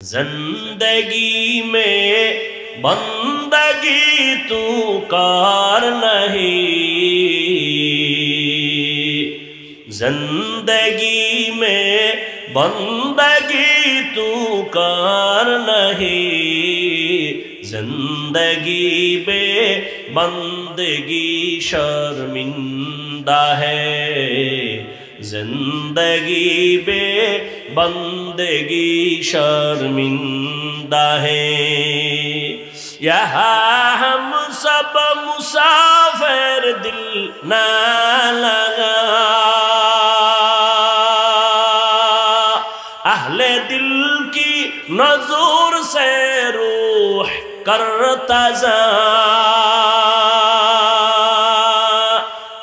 जिंदगी में बंदगी तू कार नहीं, जिंदगी में बंदगी तू कार नहीं, जिंदगी बे बंदगी शर्मिंदा है, जिंदगी बे बंदगी शर्मिंदा है। यहाँ हम सब मुसाफिर दिल ना लगा, अहले दिल की नजूर से रूह करता जा,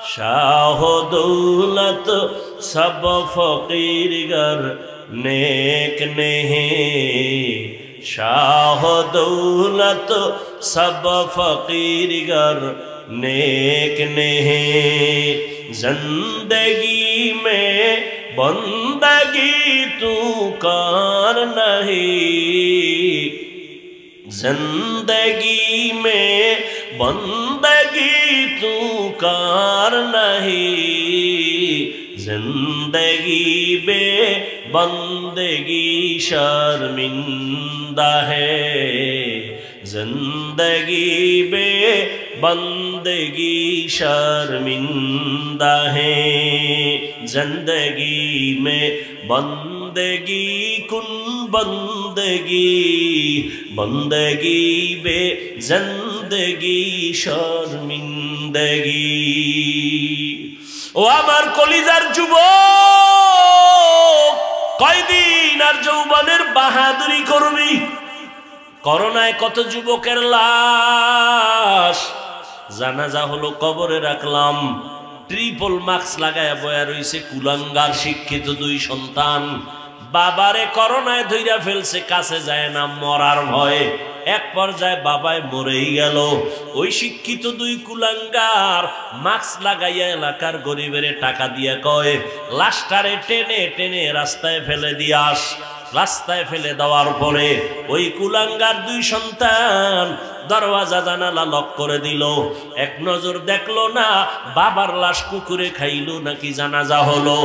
शाह दौलत सब फकीर गर नेक नहीं, शाह दौलत सब फकीर गर नेक नहीं, जिंदगी में बंदगी तू कार नहीं, जिंदगी में बंदगी तू कार नहीं, जिंदगी बे बंदगी शर्मिंदा है, जिंदगी बे बंदगी शर्मिंदा है, जिंदगी में बंदगी कुन बंदगी, बंदगी बे जिंदगी शर्मिंदगी। ও আমার কলিজার যুবক, কয়দিন আর যৌবনের বাহাদুরি করবি? করোনায় কত যুবকের লাশ, জানাজা হলো কবরে রাখলাম, ট্রিপল মাস্ক লাগায় বয়া রইছে কুলাঙ্গার শিক্ষিত দুই সন্তান, বাবারে করোনায় ধইরা ফেলছে, কাছে যায় না মরার ভয়ে, এক পর্যায়ে বাবায় মরেই গেল। ওই শিক্ষিত দুই কুলাঙ্গার মাস্ক লাগাইয়া এলাকার গরিবের টাকা দিয়ে কয় লাশটারে টেনে টেনে রাস্তায় ফেলে দিয়াস। রাস্তায় ফেলে দেওয়ার পরে ওই কুলাঙ্গার দুই সন্তান দরওয়াজা জানালা লক করে দিল, এক নজর দেখলো না বাবার লাশ কুকুরে খাইলো নাকি জানাজা হলো।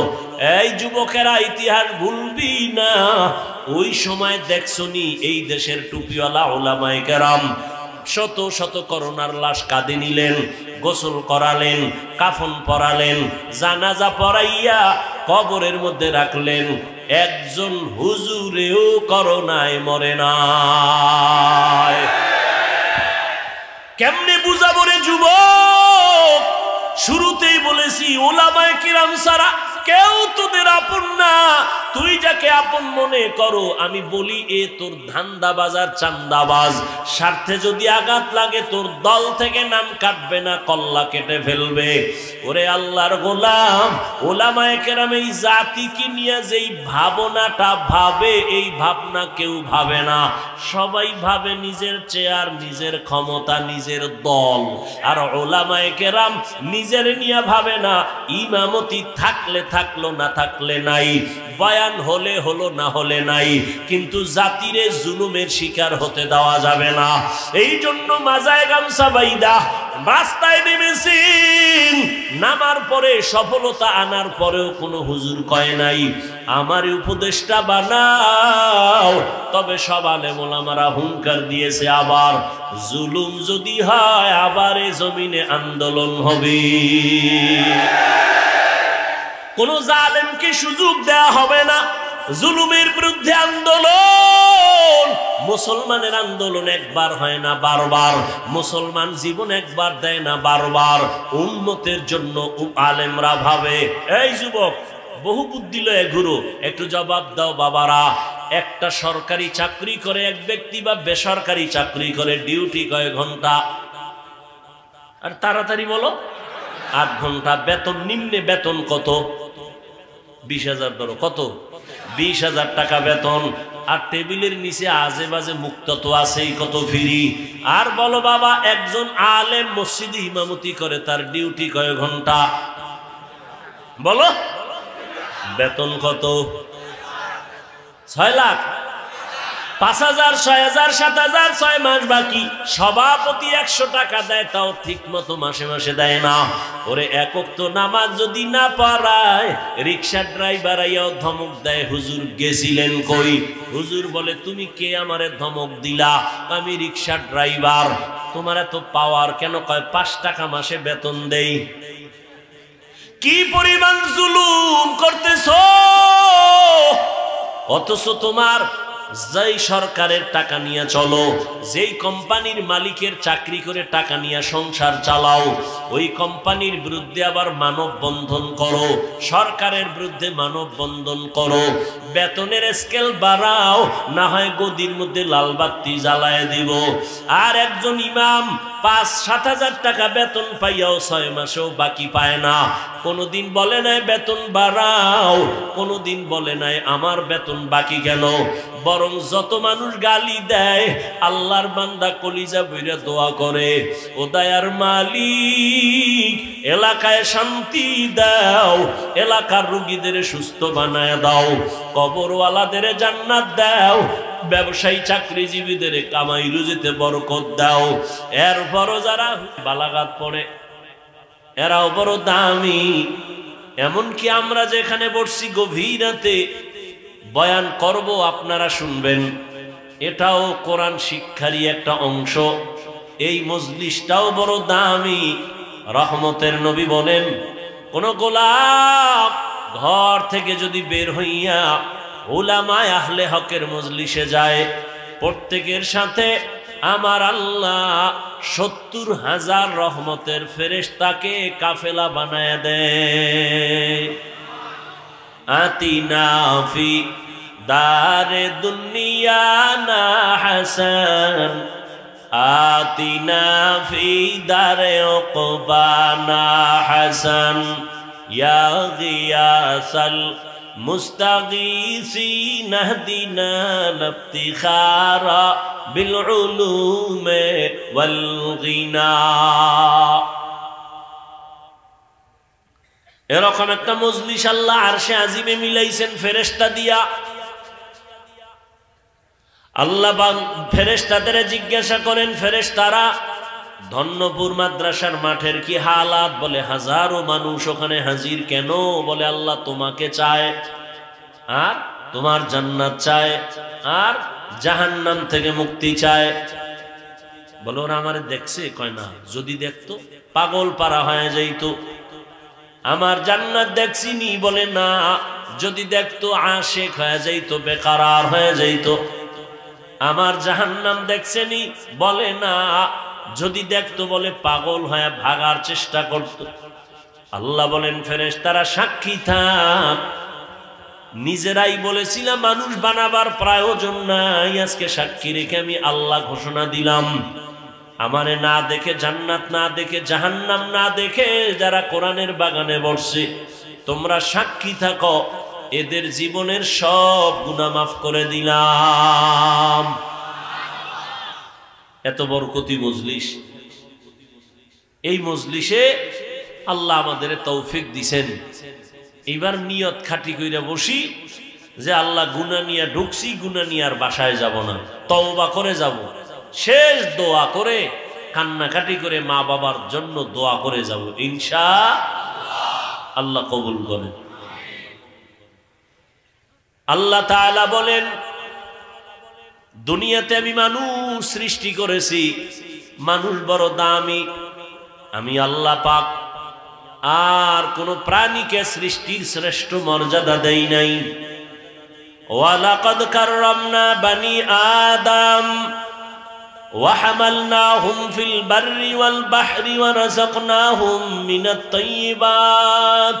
এই যুবকেরা ইতিহাস ভুলবি না, ওই সময় দেখছনি এই দেশের টুপিওয়ালা উলামায়ে কেরাম শত শত করোনার লাশ কাঁধে নিলেন, গোসল করালেন, কাফন পরালেন, জানাজা পড়াইয়া কবরের মধ্যে রাখলেন। একজন হুজুরেও করোনায় মরে নাই। কেমনে বুঝাবো রে যুবক? শুরুতেই বলেছি উলামায়ে কিরাম ছাড়া কেউ তোদের আপন না, তুই যাকে আপন মনে করো আমি বলি এ তোর ধান্দাবাজ আর চান্দাবাজ, স্বার্থে যদি আঘাত লাগে তোর দল থেকে নাম কাটবে না, কল্লা কেটে ফেলবে। ওরে আল্লাহর গোলাম, উলামায়ে কেরাম এই জাতিকে নিয়ে যেই ভাবনাটা ভাবে, এই ভাবনা কেউ ভাবে না। সবাই ভাবে নিজের চেয়ার, নিজের ক্ষমতা, নিজের দল। আর উলামায়ে কেরাম নিজের নিয়ে ভাবে না, ইমামতি থাকলে থাকলো, না থাকলে নাই, বয়ান হলে হলো, না হলে নাই, কিন্তু জাতিরে জুলুমের শিকার হতে দেওয়া যাবে না। এই জন্য মাজায় গামছা বাইদা রাস্তায় নেমেছেন। নামার পরে সফলতা আনার পরেও কোনো হুজুর কয় নাই আমার উপদেশটা বানাও, তবে সব আলেম ওলামারা হুঙ্কার দিয়েছে আবার জুলুম যদি হয় আবার এই জমিনে আন্দোলন হবে। কোন জালেমকে সুযোগ দেয়া হবে না, জুলুমের বিরুদ্ধে আন্দোলন। মুসলমানের আন্দোলন একবার হয় না, বারবার। মুসলমান জীবন একবার দেয় না, বারবার। উম্মতের জন্য আলেমরা ভাবে। এই যুবক, বহু বুদ্ধি লয়ে ঘুরো, একটু জবাব দাও বাবারা। একটা সরকারি চাকরি করে এক ব্যক্তি বা বেসরকারি চাকরি করে, ডিউটি কয় ঘন্টা? আর তাড়াতাড়ি বলো, 8 ঘন্টা। বেতন নিম্নে বেতন কত? 20,000 ধরো, কত? 20,000 টাকা বেতন। আর টেবিলের নিচে আজে বাজে মুক্ত তো আছেই, কত ফ্রি। আর বলো বাবা, একজন আলেম মসজিদে ইমামতি করে, তার ডিউটি কয় ঘন্টা? বলো, বেতন কত? 6 লাখ। 5,000 6,000 7,000 6 মাস বাকি, সভাপতি 100 টাকা দেয়, তাও ঠিক মতো মাসে মাসে দেয় না। ওরে এক ওয়াক্ত নামাজ যদি না পড়ায়, রিকশা ড্রাইভার আইয়াও ধমক দেয়, হুজুর গেছিলেন কই? হুজুর বলে, তুমি কে আমারে ধমক দিলা? আমি রিকশা ড্রাইভার। তোমার এত পাওয়ার কেন? কয় 5 টাকা মাসে বেতন দেই। কি পরিমাণ জুলুম করতেছো! অথচ তোমার যেই সরকারের টাকা নিয়ে চলো, যেই কোম্পানির মালিকের চাকরি করে টাকা নিয়ে সংসার চালাও, ওই কোম্পানির বিরুদ্ধে আবার মানববন্ধন করো, সরকারের বিরুদ্ধে মানববন্ধন করো, বেতনের স্কেল বাড়াও, না হয় গদির মধ্যে লাল বাতি জ্বালায় দিব। আর একজন ইমাম 5-7 হাজার টাকা বেতন পাইয়াও 6 মাসেও বাকি পায় না। কোনদিন বলে নাই বেতন বাড়াও, কোনদিন বলে নাই আমার বেতন বাকি গেল। বরং যত মানুষ গালি দেয়, আল্লাহর বান্দা কলিজা বইরা দোয়া করে, ও দয়ার মালিক, এলাকায় শান্তি দাও, এলাকার রোগীদের সুস্থ বানায় দাও, কবরওয়ালাদের জান্নাত দাও, ব্যবসায়ী চাকরিজীবীদের কামাই রুজিতে বরকত দাও। এরপরও যারা বালাগাত পড়ে, এরাও বড় দামি। এমনকি আমরা যেখানে বসছি গভীর রাতে বয়ান করব, আপনারা শুনবেন, এটাও কোরআন শিক্ষারই একটা অংশ। এই মজলিসটাও বড় দামি। রহমতের নবী বলেন, কোন গোলাপ ঘর থেকে যদি বের হইয়া উলামায়ে আহলে হকের মজলিসে যায়, প্রত্যেকের সাথে আমার আল্লাহ 70,000 রহমতের ফেরেশতাকে কাফেলা বানায় দেয়। আতিনা ফি দারে দুনিয়া না হাসান, আতিনা ফি দারে উকবা না হাসান, ইয়া গিয়াসাল মুস্তাগীসিন ইহদিনা লিফতিখারা বিল উলুমে ওয়াল গিনা। এরকম একটা মজলিস আল্লাহ আরশে আজিমে মিলাইছেন ফেরেশতা দিয়া। আল্লাহ ফেরেশতাদের জিজ্ঞাসা করেন, ফেরেশতারা ধন্যপুর মাদ্রাসার মাঠের কি হালাত? বলে হাজারো মানুষ ওখানে হাজির। কেন? বলে আল্লাহ তোমাকে চায়, আর তোমার জান্নাত চায়, আর জাহান্নাম থেকে মুক্তি চায়। বলে ওরা আমারে দেখছে? কয় না, যদি দেখতো পাগল পারা হয়ে যাইতো। আমার জান্নাত দেখছিনি? বলে না, যদি দেখতো আশেক হয়ে যাইতো, বেকারার হয়ে যাইতো। আমার জাহান্নাম দেখছেনি? বলে না, যদি দেখতো বলে পাগল হয়ে ভাগার চেষ্টা করত। আল্লাহ বলেন, ফেরেশতারা সাক্ষী থাক, নিজেরাই বলেছিলাম মানুষ বানাবার প্রয়োজন নাই, আজকে সাক্ষী রেখে আমি আল্লাহ ঘোষণা দিলাম, আমারে না দেখে, জান্নাত না দেখে, জাহান্নাম না দেখে যারা কোরআনের বাগানে বসছে, তোমরা সাক্ষী থাকো, এদের জীবনের সব গুনাহ মাফ করে দিলাম। এত বরকতি মজলিস। এই মজলিসে আল্লাহ আমাদের তৌফিক দিছেন। এবার নিয়ত খাটি কইরা বসি যে আল্লাহ গুনাহ নিয়ে ঢুকছি, গুনাহ নিয়ে আর বাসায় যাব না, তওবা করে যাব। শেষ দোয়া করে কান্নাকাটি করে মা বাবার জন্য দোয়া করে যাব, ইনশাআল্লাহ। আল্লাহ কবুল করেন। আল্লাহ তাআলা বলেন, দুনিয়াতে আমি মানুষ সৃষ্টি করেছি, মানুষ বড় দামি, আমি আল্লাহ পাক আর কোন প্রাণীকে সৃষ্টির শ্রেষ্ঠ মর্যাদা দেই নাই। ওয়ালাকাদ কাররামনা বানি আদম ওয়া হামালনাহুম ফিল বাররি ওয়াল বাহরি ওয়া রাযাকনাহুম মিনাত তাইয়্যিবাত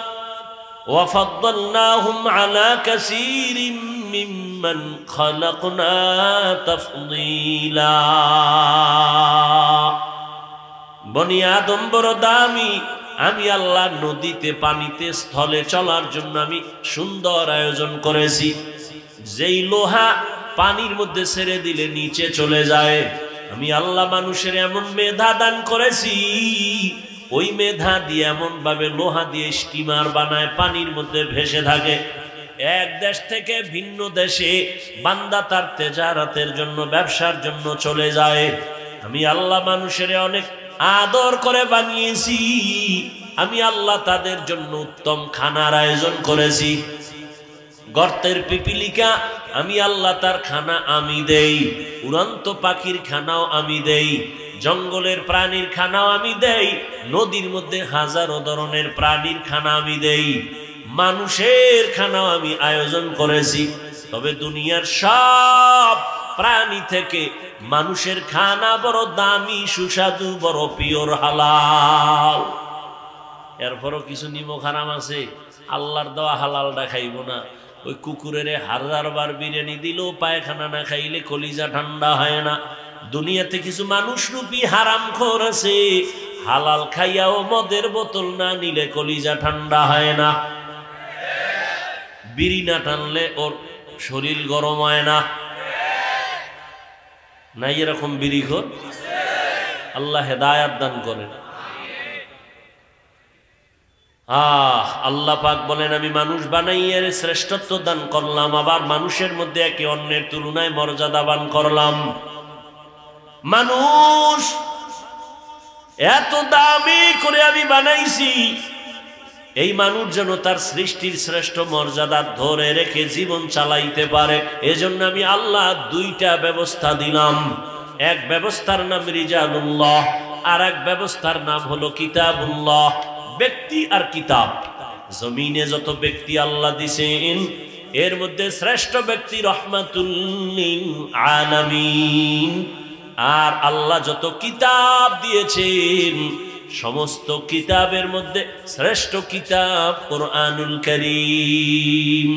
ওয়া ফাদ্দালনাহুম আলা কাসীরিম মিম্মান খালাকনা তাফদীলা। বনি আদম বড় দামি, আমি আল্লাহ নদীতে, পানিতে, স্থলে চলার জন্য আমি সুন্দর আয়োজন করেছি। যেই লোহা পানির মধ্যে ছেড়ে দিলে নিচে চলে যায়, আমি আল্লাহ মানুষের এমন মেধা দান করেছি, ওই মেধা দিয়ে এমন ভাবে লোহা দিয়ে স্টিমার বানায়, পানির মধ্যে ভেসে থাকে। এক দেশ থেকে ভিন্ন দেশে বান্দা তার তেজারাতের জন্য, ব্যবসার জন্য চলে যায়। আমি আল্লাহ মানুষের অনেক আদর করে বানিয়েছি। আমি আল্লাহ তাদের জন্য উত্তম খানার আয়োজন করেছি। গর্তের পিপিলিকা আমি আল্লাহ তার খানা আমি দেই, উড়ন্ত পাখির খানাও আমি দেই, জঙ্গলের প্রাণীর খানাও আমি দেই, নদীর মধ্যে হাজারো ধরনের প্রাণীর খানা আমি দেই, মানুষের খানাও আমি আয়োজন করেছি। তবে দুনিয়ার সব প্রাণী থেকে মানুষের খানা বড় দামি, সুস্বাদু, বড় পিওর, হালাল। এরপরও কিছু নিমক হারাম আছে, আল্লাহর দেওয়া হালালটা খাইব না। ওই কুকুরের 1000 বার বিরিয়ানি দিলেও পায়খানা না খাইলে কলিজা ঠান্ডা হয় না। দুনিয়াতে কিছু মানুষ রূপী হারামখোর আছে, হালাল খাইয়াও মদের বোতল না নিলে কলিজা ঠান্ডা হয় না। বিড়ি না টানলে ওর শরীর গরম হয় না। নাই এরকম বিড়িখোর? আল্লাহ হেদায়াত দান করেন। আল্লাহ পাক বলেন, আমি মানুষ বানাইয়ের শ্রেষ্ঠত্ব দান করলাম, আবার মানুষের মধ্যে একে অন্যের তুলনায় মর্যাদাবান করলাম। মানুষ এত দামি করে আমি বানাইছি, এই মানুষ যেন তার সৃষ্টির শ্রেষ্ঠ মর্যাদা ধরে রেখে জীবন চালাইতে পারে। এজন্য আমি আল্লাহ 2টা ব্যবস্থা দিলাম। এক ব্যবস্থার নাম রিজালুল্লাহ, আর এক ব্যবস্থার নাম হলো কিতাবুল্লাহ। ব্যক্তি আর কিতাব। জমিনে যত ব্যক্তি আল্লাহ দিছেন, এর মধ্যে শ্রেষ্ঠ ব্যক্তি রহমাতুল লিল আলামিন। আর আল্লাহ যত কিতাব দিয়েছেন, সমস্ত কিতাবের মধ্যে শ্রেষ্ঠ কিতাব কোরআনুল কারীম।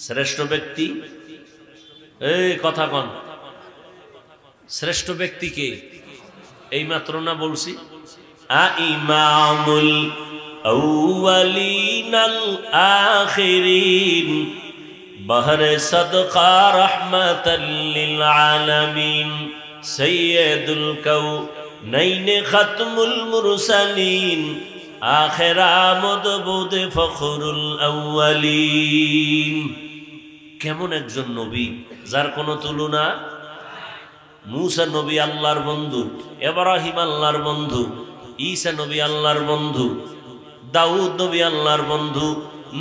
শ্রেষ্ঠ ব্যক্তি, এই কথা কন, শ্রেষ্ঠ ব্যক্তিকে এই মাত্র না বলছি, ইমামুল আউয়ালিনাল আখিরিন বহরে সদকা রহমাতাল লিল আলামিন সাইয়্যিদুল কাউনাইন খাতমুল মুরসালিন আখির আমদ বুদ ফখরুল আউয়ালিন। কেমন একজন নবী যার কোনো তুলনা। মুসা নবী আল্লাহর বন্ধু, ইব্রাহিম আল্লাহর বন্ধু, ঈসা নবী আল্লাহর বন্ধু, দাউদ নবী আল্লাহর বন্ধু।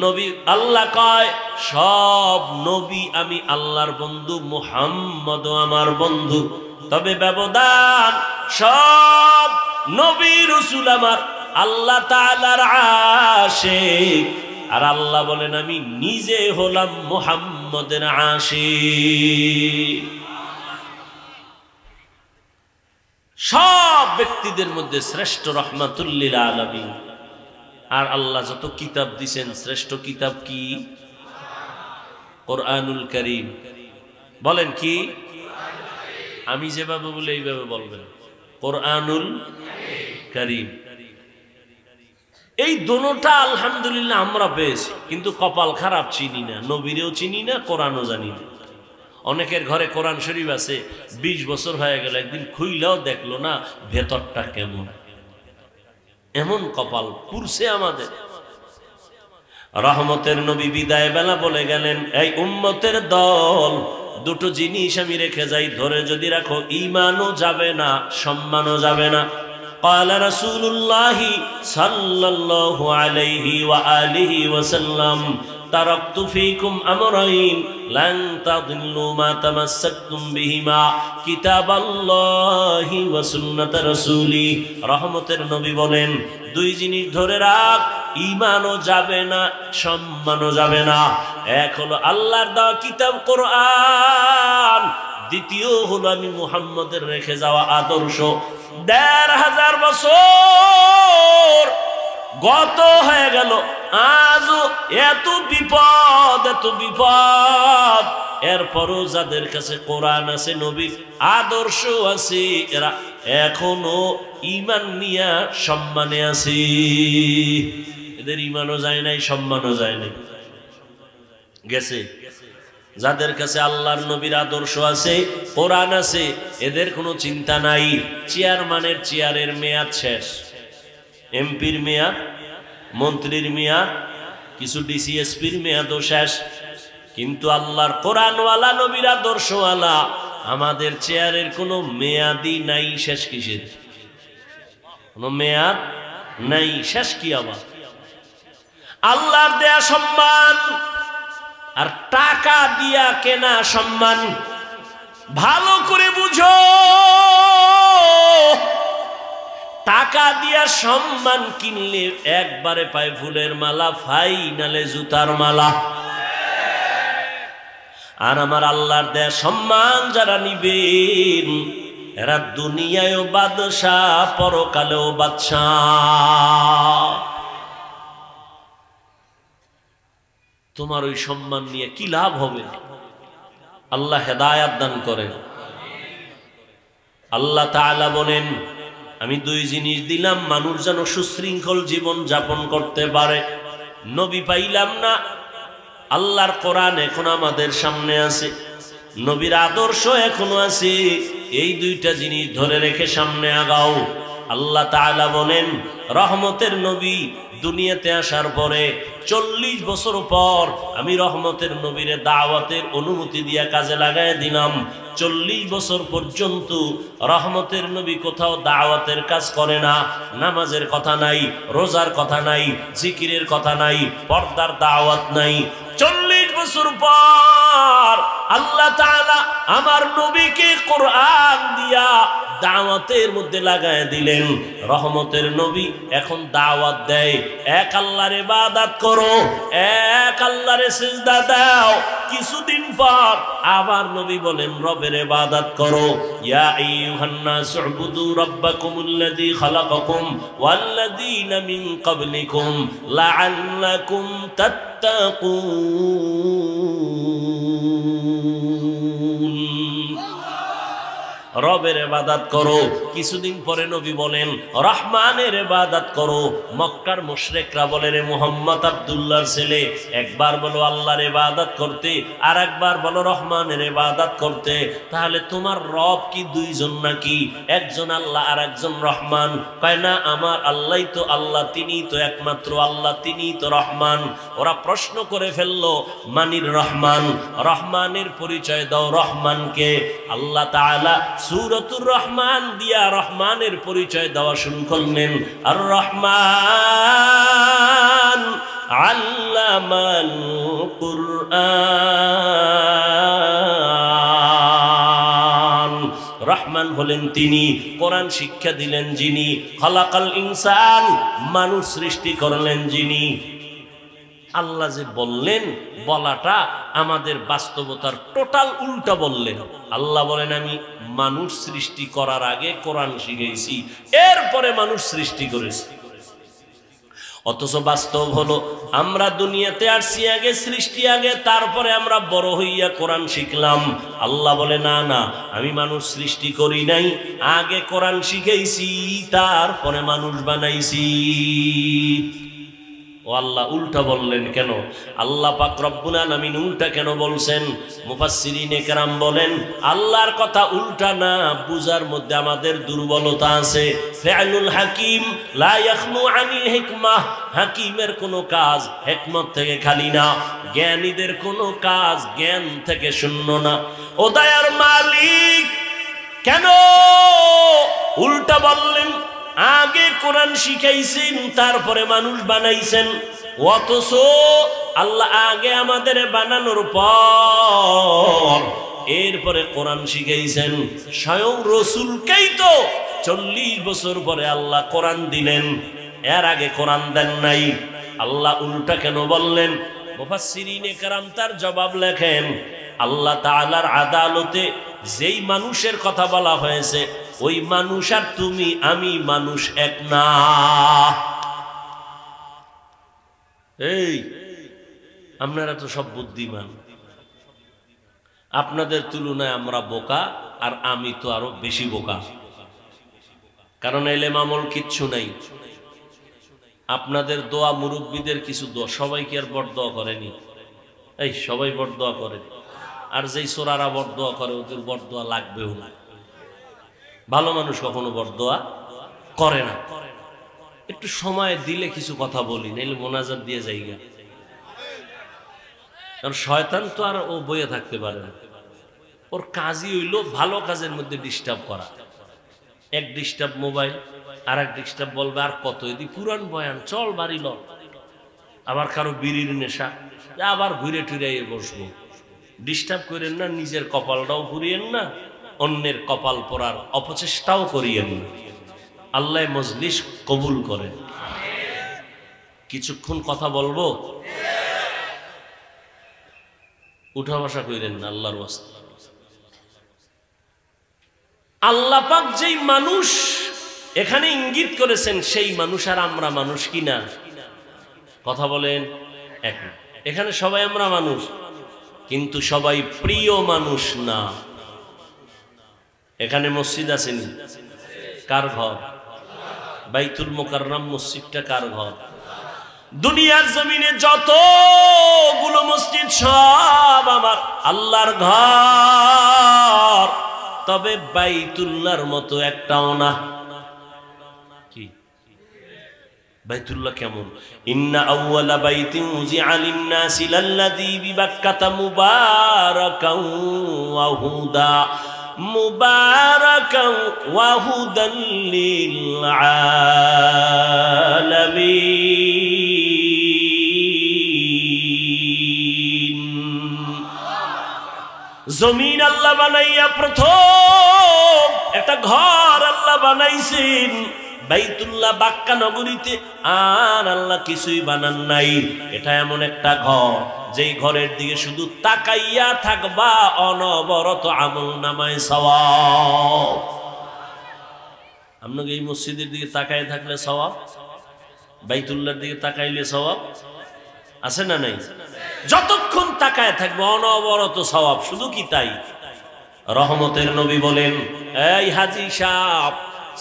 নবী আল্লাহ কয় সব নবী আমি আল্লাহর বন্ধু, মুহাম্মদও আমার বন্ধু। তবে ব্যবধান, সব নবী রাসূল আমার আল্লাহ তাআলার আশিক, আর আল্লাহ বলেন আমি নিজে হলাম মুহাম্মদের আশিক। সব ব্যক্তিদের মধ্যে শ্রেষ্ঠ রহমাতুল লিল আলামিন। আর আল্লাহ যত কিতাব দিয়েছেন, শ্রেষ্ঠ কিতাব কি? কোরআনুল কারীম। বলেন কি? আমি যেভাবে বলি এইভাবে বলবেন, কোরআনুল কারীম। এই দোনোটা আলহামদুলিল্লাহ আমরা পেয়েছি, কিন্তু কপাল খারাপ, চিনি না, নবীরেও চিনি না, কোরআনও জানি না। অনেকের ঘরে কোরআন শরীফ আছে, 20 বছর হয়ে গেল, একদিন খুইলাও দেখলো না ভেতরটা কেমন। এমন কপাল পুরছে আমাদের। রহমতের নবী বিদায় বেলা বলে গেলেন, এই উম্মতের দল, 2টো জিনিস আমি রেখে যাই, ধরে যদি রাখো ঈমানও যাবে না, সম্মানও যাবে না। قال رسول الله صلى الله عليه وآله وسلم تركت فيكم أمرين لن تضلوا ما تمسكتم بهما كتاب الله وسنة رسوله। রহমতের নবী বলেন, 2 জিনিস ধরে রাখ, ঈমানও যাবে না, সম্মানও যাবে না। এক হলো আল্লাহর দেওয়া কিতাব কোরআন, দ্বিতীয় হলো আমি মুহাম্মদের রেখে যাওয়া আদর্শ। 1500 বছর গত হয়ে গেল, আজও এত বিপদ, এত বিপদ। এরপরও যাদের কাছে কোরআন আছে, নবীর আদর্শ আছে, এরা এখনো ঈমান নিয়া সম্মানে আছে। এদের ঈমানও যায় নাই, সম্মানও যায় নাই, গেছে। যাদের কাছে আল্লাহর নবীর আদর্শ আছে, কোরআন আছে, এদের কোনো চিন্তা নাই। চেয়ারম্যানের চেয়ারের মেয়াদ শেষ, এমপির মেয়াদ, মন্ত্রীর মেয়াদ, কিছু ডিসিএসপির মেয়াদও শেষ, কিন্তু আল্লাহর কোরআনওয়ালা নবীর আদর্শওয়ালা আমাদের চেয়ারের কোনো মেয়াদই নাই। শেষ কিসের? কোনো মেয়াদ নাই, শেষ কি আবার? আল্লাহর দেয়া সম্মান আর টাকা দিয়া কেনা সম্মান ভালো করে বুঝো। টাকা দিয়া সম্মান কিনলে একবারে পায় ফুলের মালা, ফাইনালে জুতার মালা। আর আমার আল্লাহর দেয়া সম্মান যারা নিবেন এরা দুনিয়ায়ও বাদশাহ, পরকালেও বাদশাহ। তোমার ওই সম্মান নিয়ে কি লাভ হবে? আল্লাহ হেদায়াত দান করেন। আল্লাহ তাআলা বলেন, আমি দুই জিনিস দিলাম মানুষ যেন সুশৃঙ্খল জীবন যাপন করতে পারে। নবী পাইলাম না, আল্লাহর কোরআন এখন আমাদের সামনে আছে, নবীর আদর্শ এখনো আছে। এই দুইটা জিনিস ধরে রেখে সামনে আগাও। আল্লাহ তাআলা বলেন, রহমতের নবী দুনিয়াতে আসার পরে 40 বছর পর আমি রহমতের নবীরে দাওয়াতের অনুমতি দিয়া কাজে লাগাই দিলাম। 40 বছর পর্যন্ত রহমতের নবী কোথাও দাওয়াতের কাজ করে না। নামাজের কথা নাই, রোজার কথা নাই, জিকিরের কথা নাই, পর্দার দাওয়াত নাই। 40 বছর পর আল্লাহ তাআলা আমার নবীকে কোরআন দিয়া দাওয়াতের মধ্যে লাগায় দিলেন। রহমতের নবী এখন দাওয়াত দেয়, এক আল্লাহর ইবাদত করো, এক আল্লাহরে সিজদা দাও। কিছুদিন পর আবার নবী বলেন রবের ইবাদত করো। ইয়া আইয়ুহান নাস উবুদু রাব্বাকুমুল্লাযী খালাকাকুম ওয়াল্লাযীনা মিন ক্বাবলিকুম লাআল্লাকুম তাত্তাকুন। রবের ইবাদত করো। কিছুদিন পরে নবী বলেন রহমানের ইবাদত করো। মক্কার মুশরিকরা বলে, রে মুহাম্মদ আব্দুল্লাহর ছেলে, একবার বলো আল্লাহর ইবাদত করতে, আর একবার বলো রহমানের ইবাদত করতে। তাহলে তোমার রব কি দুইজন নাকি? একজন আল্লাহ আর একজন রহমান? কয় না, আমার আল্লাহই তো আল্লাহ, তিনিই তো একমাত্র আল্লাহ, তিনিই তো রহমান। ওরা প্রশ্ন করে ফেললো, মানির রহমান, রহমানের পরিচয় দাও রহমানকে। আল্লাহ তাআলা সূরাতুর রহমান দিয়া রহমানের পরিচয় দেওয়া শুরু করলেন। আর রহমান আল্লামাল কুরআন। রহমান হলেন তিনি, কোরআন শিক্ষা দিলেন যিনি, খালাকাল ইনসান মানুষ সৃষ্টি করলেন যিনি। আল্লাহ যে বললেন, বলাটা আমাদের বাস্তবতার টোটাল উল্টা বললেন। আল্লাহ বলেন, আমি মানুষ সৃষ্টি করার আগে কোরআন শিখেছি, এরপরে মানুষ সৃষ্টি করেছি। অথচ বাস্তব হলো আমরা দুনিয়াতে আসছি আগে, সৃষ্টি আগে, তারপরে আমরা বড় হইয়া কোরআন শিখলাম। আল্লাহ বলে, না না, আমি মানুষ সৃষ্টি করি নাই, আগে কোরআন শিখেছি, তারপরে মানুষ বানাইছি। ও আল্লাহ উল্টা বললেন কেন? আল্লাহ পাক রব্বুল আলামিন উল্টা কেন বলছেন? মুফাসসিরিনে কেরাম বলেন, আল্লাহর কথা উল্টা না বুঝার মধ্যে আমাদের দুর্বলতা আছে। ফিআলুল হাকিম লা ইয়াখনু আনিল হিকমাহ, হাকিমের কোনো কাজ হিকমত থেকে খালি না, জ্ঞানীদের কোনো কাজ জ্ঞান থেকে শূন্য না। ও দয়ার মালিক কেন উল্টা বললেন? আগে কোরআন শিখাইছেন, তারপরে মানুষ বানাইছেন। অথচ আল্লাহ আগে আমাদের বানানোর পর এরপরে কোরআন শিখাইছেন। স্বয়ং রাসূলকেই তো 40 বছর পরে আল্লাহ কোরআন দিলেন, এর আগে কোরআন দেন নাই। আল্লাহ উল্টা কেন বললেন? মুফাসসিরিনে কেরাম তার জবাব লেখেন, আল্লাহ তাআলার আদালতে যেই মানুষের কথা বলা হয়েছে, ওই মানুষ আর তুমি আমি মানুষ এক না। এই আপনারা তো সব বুদ্ধিমান, আপনাদের তুলনায় আমরা বোকা, আর আমি তো আরো বেশি বোকা। কারণ এলেম আমল কিচ্ছু নাই। আপনাদের দোয়া, মুরব্বীদের কিছু দোয়া, সবাই কি আর বড়দোয়া করেনি? এই সবাই বড়দোয়া করে, আর যেই সোরারা বড়দোয়া করে ওদের বড়দোয়া লাগবেও না। ভালো মানুষ কখনো বড়দোয়া করে না। একটু সময় দিলে কিছু কথা বলি, নাইলে মোনাজাত দিয়ে যাইগা। কারণ শয়তান তো আর ও বইয়ে থাকতে পারে না, ওর কাজই হইল ভালো কাজের মধ্যে ডিস্টার্ব করা। এক ডিস্টার্ব মোবাইল, আর এক ডিস্টার্ব বলবে আর কত, এদি পুরান বয়ান চল বাড়ি ল, আবার কারো বিড়ির নেশা, আবার ঘুরে টুরে বসবো। ডিস্টার্ব করেন না, নিজের কপালটাও পুরিয়েন না, অন্যের কপাল পরার অপচেষ্টাও করিয়েন না। আল্লাহ মজলিস কবুল করেন। কিছুক্ষণ কথা বলবো, উঠা বসা করেন না আল্লাহর ওয়াস্তে। আল্লাহ পাক যেই মানুষ এখানে ইঙ্গিত করেছেন সেই মানুষ আর আমরা মানুষ কিনা? কথা বলেন। এক, এখানে সবাই আমরা মানুষ, কিন্তু সবাই প্রিয় মানুষ না। এখানে মসজিদ আছেনি? কার ঘর? বাইতুল মুকাররম মসজিদটা কার ঘর? দুনিয়ার জমিনে যতগুলো মসজিদ সব আমার আল্লাহর ঘর, তবে বাইতুল্লাহর মতো একটাও না। কি বাইতুল্লাহ কেমন? ইন্না আউওয়ালা বাইতিন উযিআ লিন-নাসি লাল্লাযী বিবাক্কাতা মুবারাকাও ওয়া হুদা মুবারাকাও ওয়া হুদাল লিল আলামিন। জমিন আল্লাহ বানাইয়া প্রথম একটা ঘর আল্লাহ বানাইছেন বাইতুল্লাহ বাক্কা নগরীতে, আর আল্লাহ কিছুই বানান নাই। এটা এমন একটা ঘর যেই ঘরের দিকে শুধু তাকাইয়া থাকবা, অনবরত আমল নামায় সওয়াব। আপনাকে এই মসজিদের দিকে তাকায় থাকলে সওয়াব, বাইতুল্লাহর দিকে তাকাইলে সওয়াব আছে না নাই? যতক্ষণ তাকায় থাকবে অনবরত সওয়াব। শুধু কি তাই? রহমতের নবী বলেন, এই হাজী সাহেব,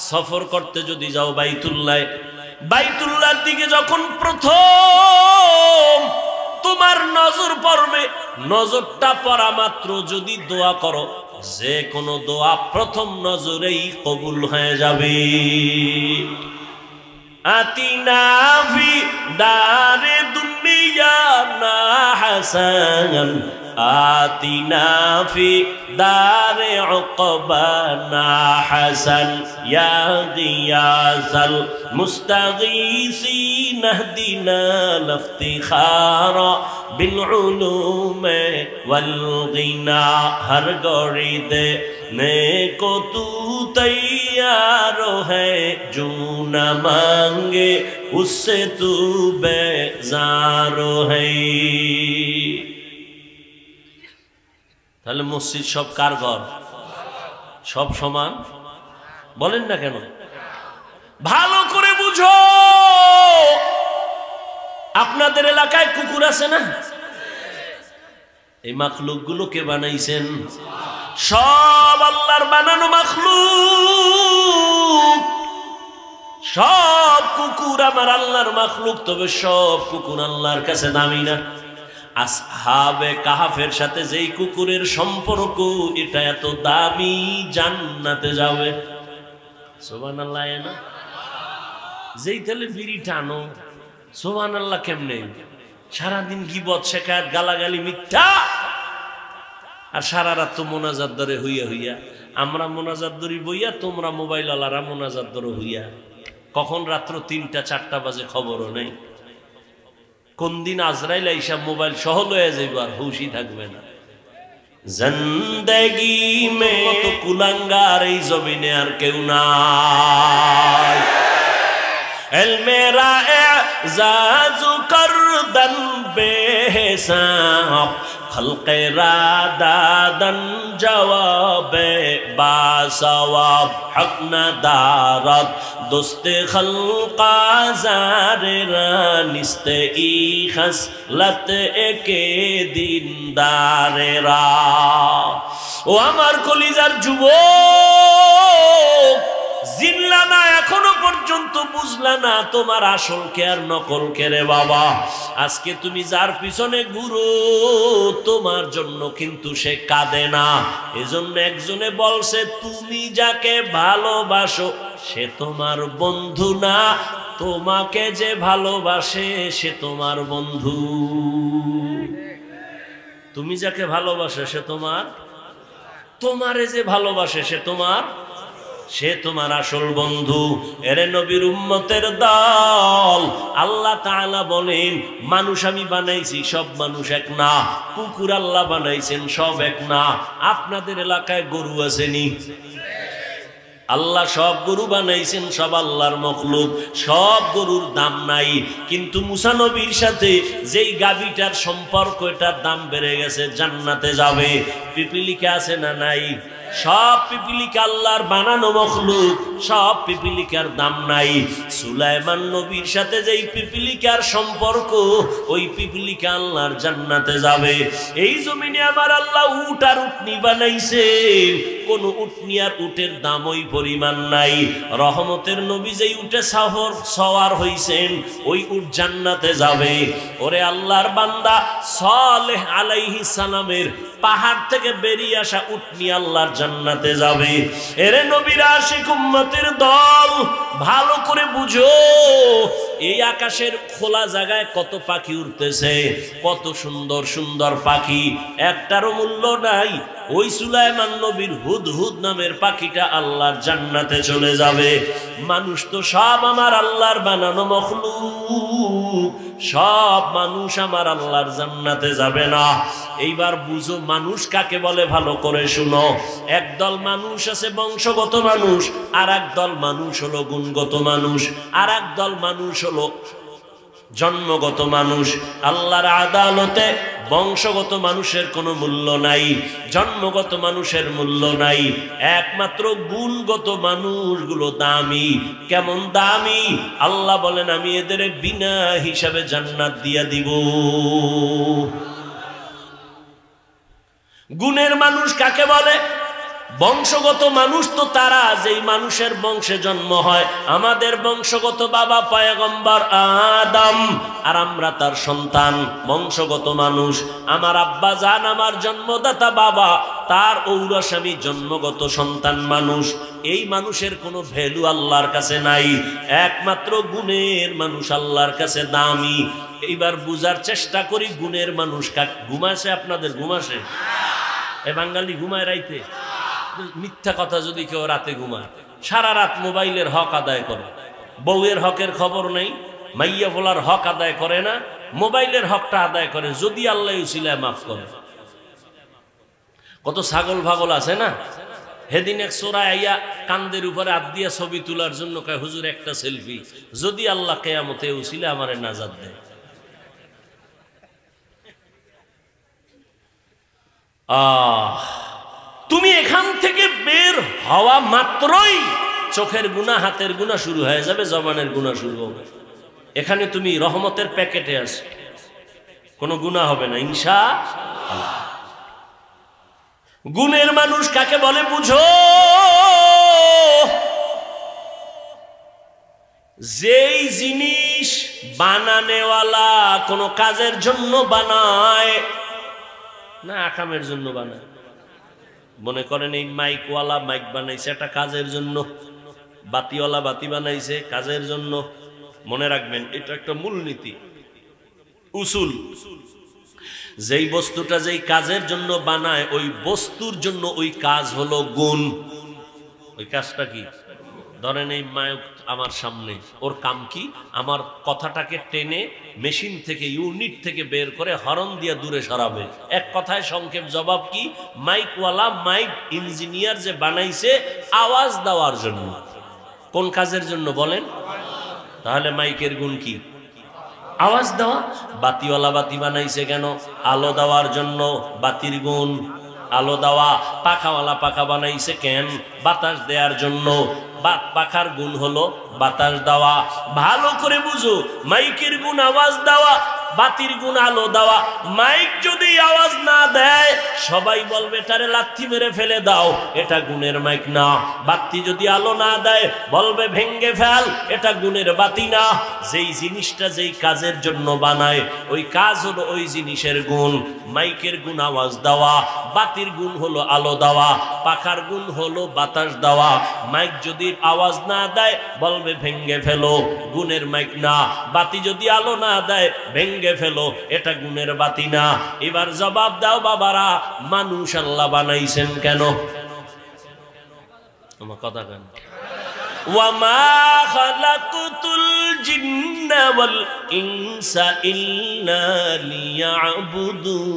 সফর করতে যদি যাও বাইতুল্লাহর দিকে যখন প্রথম তোমার নজর পড়বে, নজরটা পড়া মাত্র যদি দোয়া করো, যে কোনো দোয়া প্রথম নজরেই কবুল হয়ে যাবে। আতিনা ফি দারে দুনিয়া না হাসান, আতিনা ফি দারে উকবানা হাসান, ইয়া গিয়াসাল মুস্তাগীসিন ইহদিনা লিফতিখারা বিল উলুমে ওয়াল গিনা। হর গরিদে নেকো তু তৈয়ার है जो न मांगे उससे तू बेजार है। তাহলে মসজিদ সব কার ঘর? সব সমান? বলেন না কেন? ভালো করে বুঝো। আপনাদের এলাকায় কুকুর আছে না? এই মাখলুক গুলো কে বানাইছেন? সব আল্লাহর বানানো মাখলুক। সব কুকুর আমার আল্লাহর মাখলুক, তবে সব কুকুর আল্লাহর কাছে দামি না। আসহাবে কাহাফের সাথে যেই কুকুরের সম্পর্ক, এটা এত দামি, জান্নাতে যাবে। সুবহানাল্লাহ। না যেই তেলে বিড়ি টানো, সুবহানাল্লাহ কেমনে? সারাদিন গীবত শেখায়ত গালাগালি মিথ্যা, আর সারা রাত তো মোনাজাত ধরে হইয়া হইয়া। আমরা মোনাজাত ধরি বইয়া, তোমরা মোবাইল আলারা মোনাজাত ধরে হইয়া। কখন রাত্র ৩টা ৪টা বাজে খবরও নেই। কোন দিন আজরাইল আইসা মোবাইল সহ লয়ে যাইব, আর হুশই থাকবে না। জিন্দেগি মে তো কুলাঙ্গার এই জমিনে আর কেউ নাই। মেরা এজাজু করদন বেহিসাব, খলকে রাদাদন জওয়াবে বাসওয়াব, হক না দারত দোস্তে খলকা জারেরা, নিস্তে ই খসলত একে দিনদারেরা। ও আমার কলিজার যুবক, জিনলা না এখনো পর্যন্ত বুঝলা না তোমার আসল কে আর নকল কে রে বাবা। আজকে তুমি যার পিছনে ঘুরো, তোমার জন্য কিন্তু সে কাঁদে না। এজন্য একজনে বলছে, তুমি যাকে ভালোবাসো সে তোমার বন্ধু না, তোমাকে যে ভালোবাসে সে তোমার বন্ধু। তুমি যাকে ভালোবাসে সে তোমারে যে ভালোবাসে সে তোমার আসল বন্ধু। এরে নবীর উম্মতের দল, আল্লাহ তাআলা বলেন মানুষ আমি বানাইছি, সব মানুষ এক না। কুকুর আল্লাহ বানাইছেন, সব এক না। আপনাদের এলাকায় গরু আসেনি? আল্লাহ সব গরু বানাইছেন, সব আল্লাহর মখলুক, সব গরুর দাম নাই। কিন্তু মুসা নবীর সাথে যেই গাভীটার সম্পর্ক, এটার দাম বেড়ে গেছে, জান্নাতে যাবে। পিপিলিকা আছে না নাই? সব পিপিলিকা আল্লাহর বানানো মখলুক, সব পিপিলিকার দাম নাই। সুলাইমান নবীর সাথে যেই পিপিলিকার সম্পর্ক, ওই পিপিলিকা আল্লাহর জান্নাতে যাবে। এই জমিনে আমার আল্লাহ উট আর উটনি বানাইছে, কোন উটনি আর উটের দাম ওই পরিমাণ নাই। রহমতের নবী যেই উটে সওয়ার হইছেন, ওই উট জান্নাতে যাবে। ওরে আল্লাহর বান্দা, সালেহ আলাইহিস সালামের পাহাড় থেকে বেরিয়ে আসা উটনি আল্লাহর জান্নাতে যাবে। এরে নবীর আশিক উম্মতের দল, ভালো করে বুঝো, এই আকাশের খোলা জায়গায় কত পাখি উড়তেছে, কত সুন্দর সুন্দর পাখি, একটারও মূল্য নাই। ওই সুলাইমান নবীর হুদহুদ নামের পাখিটা আল্লাহর জান্নাতে চলে যাবে। মানুষ তো সব আমার আল্লাহর বানানো মখলুক, সব মানুষ আমার আল্লাহর জান্নাতে যাবে না। এইবার বুঝো মানুষ কাকে বলে, ভালো করে শুনো। একদল মানুষ আছে বংশগত মানুষ, আর একদল মানুষ হলো গুণগত মানুষ, আর একদল মানুষ হলো জন্মগত মানুষ। আল্লাহর আদালতে বংশগত মানুষের কোনো মূল্য নাই, জন্মগত মানুষের মূল্য নাই, একমাত্র গুণগত মানুষগুলো দামি। কেমন দামি? আল্লাহ বলেন আমি এদের বিনা হিসাবে জান্নাত দিয়া দিব। গুণের মানুষ কাকে বলে? বংশগত মানুষ তো তারা যেই মানুষের বংশে জন্ম হয়। আমাদের বংশগত বাবা পয়গম্বর আদম, আর আমরা তার সন্তান, বংশগত মানুষ। আমার আব্বা জান, আমার জন্মদাতা বাবা, তার ঔরস আমি জন্মগত সন্তান মানুষ। এই মানুষের কোনো ভ্যালু আল্লাহর কাছে নাই, একমাত্র গুণের মানুষ আল্লাহর কাছে দামি। এইবার বুঝার চেষ্টা করি, গুণের মানুষ ঘুমাসে? আপনাদের ঘুমাসে? এ বাঙালি ঘুমায় রাইতে? মিথ্যা কথা। যদি কেউ রাতে ঘুমায়, সারা রাত মোবাইলের হক আদায় করে, বউয়ের হকের খবর নেই, মাইয়া বলার হক আদায় করে না, মোবাইলের হকটা আদায় করে, যদি আল্লাহ উসিলায় মাফ করে। কত ছাগল ভাগল আছে না? হেদিন এক চোরা আইয়া কান্দের উপরে হাত দিয়া ছবি তোলার জন্য কয় হুজুর একটা সেলফি, যদি আল্লাহ কিয়ামতে উসিলা আমারে নাজাত দেয়। তুমি এখান থেকে বের হওয়া মাত্রই চোখের গুনাহ, হাতের গুনাহ শুরু হয়ে যাবে, জবানের গুনাহ শুরু হবে। এখানে তুমি রহমতের প্যাকেটে আছো, কোনো গুনাহ হবে না ইনশাআল্লাহ। গুণের মানুষ কাকে বলে বুঝো? যেই জিনিস বানানেওয়ালা কোনো কাজের জন্য বানায় না, আকামের জন্য বানায়। মনে করেন এই মাইকওয়ালা মাইক বানাইছে এটা কাজের জন্য, বাতিওয়ালা বাতি বানাইছে কাজের জন্য। মনে রাখবেন, এটা একটা মূলনীতি, উসুল। যেই বস্তুটা যেই কাজের জন্য বানায়, ওই বস্তুর জন্য ওই কাজ হলো গুণ। ওই কাজটা কি? ধরেন এই মাইক আমার সামনে, ওর কাম কি? আমার কথাটাকে টেনে মেশিন থেকে, ইউনিট থেকে বের করে হরন দিয়ে দূরে সরাবে। এক কথায় সংক্ষেপ জবাব কি? মাইকওয়ালা মাইক ইঞ্জিনিয়ার যে বানাইছে আওয়াজ দেওয়ার জন্য। কোন কাজের জন্য বলেন? তাহলে মাইকের গুণ কি? আওয়াজ দেওয়া। বাতিওয়ালা বাতি বানাইছে কেন? আলো দেওয়ার জন্য, বাতির গুণ আলো দেওয়া। পাখাওয়ালা পাখা বানাইছে কেন? বাতাস দেওয়ার জন্য, পাখার গুণ হলো বাতাস দেওয়া। ভালো করে বুঝো, মাইকের গুণ আওয়াজ দেওয়া, বাতির গুণ আলো দেওয়া। মাইক যদি আওয়াজ না দেয় সবাই বলবে এটারে লাথি মেরে ফেলে দাও, এটা গুণের মাইক না। বাতি যদি আলো না দেয় বলবে ভেঙ্গে ফেল, এটা গুণের বাতি না। যেই জিনিসটা যেই কাজের জন্য বানায়, ওই কাজ হলো ওই জিনিসের গুণ। মাইকের গুণ আওয়াজ দেওয়া, বাতির গুণ হলো আলো দেওয়া, পাখার গুণ হলো বাতাস দেওয়া। মাইক যদি আওয়াজ না দেয় বলবে ভেঙ্গে ফেলো, গুণের মাইক না। বাতি যদি আলো না দেয় ভেঙ্গে ভেঙ্গে ফেলো, এটা গুণের বাতি না। এবার জবাব দাও বাবারা, মানুষ আল্লাহ বানাইছেন কেন? আমার কথা কেন? ওয়ামা খালাকতুল জিন্না ওয়াল ইনসা ইল্লা লিয়াবুদুন,